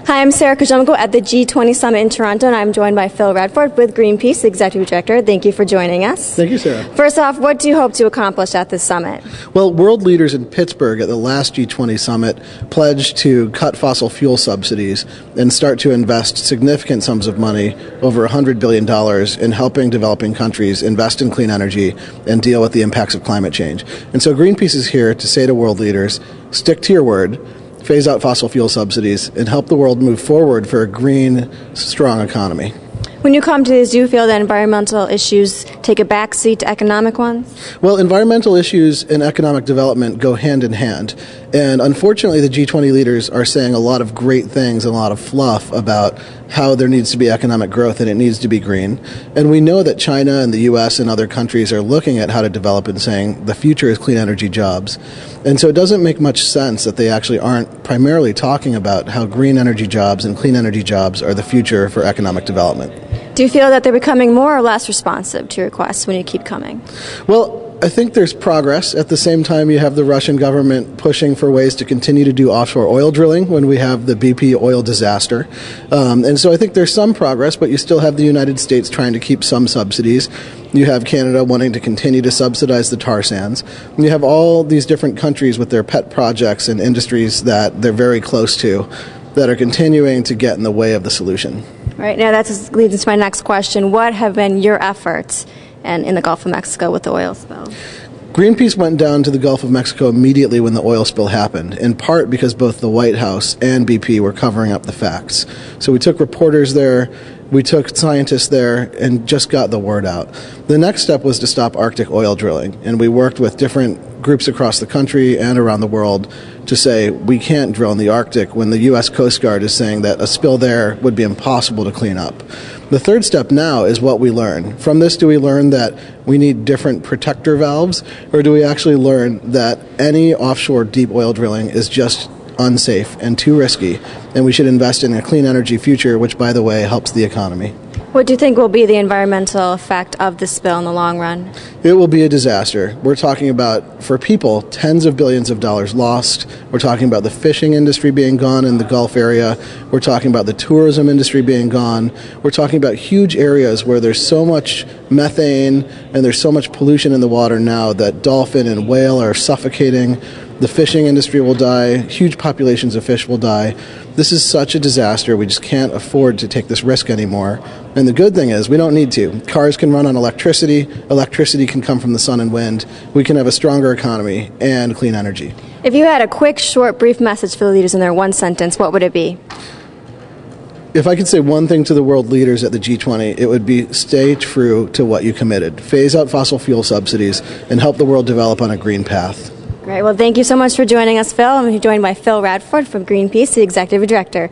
Hi, I'm Sarah Kajumko at the G20 Summit in Toronto, and I'm joined by Phil Radford with Greenpeace, the Executive Director. Thank you for joining us. Thank you, Sarah. First off, what do you hope to accomplish at this summit? Well, world leaders in Pittsburgh at the last G20 Summit pledged to cut fossil fuel subsidies and start to invest significant sums of money, over $100 billion, in helping developing countries invest in clean energy and deal with the impacts of climate change. And so Greenpeace is here to say to world leaders, stick to your word, phase out fossil fuel subsidies, and help the world move forward for a green, strong economy. When you come to these, do you feel that environmental issues take a backseat to economic ones? Well, environmental issues and economic development go hand in hand. And unfortunately, the G20 leaders are saying a lot of great things and a lot of fluff about how there needs to be economic growth and it needs to be green. And we know that China and the US and other countries are looking at how to develop and saying the future is clean energy jobs. And so it doesn't make much sense that they actually aren't primarily talking about how green energy jobs and clean energy jobs are the future for economic development. Do you feel that they're becoming more or less responsive to requests when you keep coming? Well, I think there's progress. At the same time, you have the Russian government pushing for ways to continue to do offshore oil drilling when we have the BP oil disaster. And so I think there's some progress, but you still have the United States trying to keep some subsidies. You have Canada wanting to continue to subsidize the tar sands. And you have all these different countries with their pet projects and industries that they're very close to that are continuing to get in the way of the solution. Right, now that leads into my next question. What have been your efforts in the Gulf of Mexico with the oil spill? Greenpeace went down to the Gulf of Mexico immediately when the oil spill happened, in part because both the White House and BP were covering up the facts. So we took reporters there, we took scientists there, and just got the word out. The next step was to stop Arctic oil drilling, and we worked with different groups across the country and around the world to say we can't drill in the Arctic when the U.S. Coast Guard is saying that a spill there would be impossible to clean up. The third step now is what we learn. From this, do we learn that we need different protector valves, or do we actually learn that any offshore deep oil drilling is just unsafe and too risky, and we should invest in a clean energy future, which, by the way, helps the economy? What do you think will be the environmental effect of the spill in the long run? It will be a disaster. We're talking about, for people, tens of billions of dollars lost. We're talking about the fishing industry being gone in the Gulf area. We're talking about the tourism industry being gone. We're talking about huge areas where there's so much methane and there's so much pollution in the water now that dolphin and whale are suffocating. The fishing industry will die. Huge populations of fish will die. This is such a disaster. We just can't afford to take this risk anymore. And the good thing is we don't need to. Cars can run on electricity. Electricity can come from the sun and wind. We can have a stronger economy and clean energy. If you had a quick, short, brief message for the leaders in their one sentence, what would it be? If I could say one thing to the world leaders at the G20, it would be stay true to what you committed. Phase out fossil fuel subsidies and help the world develop on a green path. Great. Well, thank you so much for joining us, Phil. I'm joined by Phil Radford from Greenpeace, the Executive Director.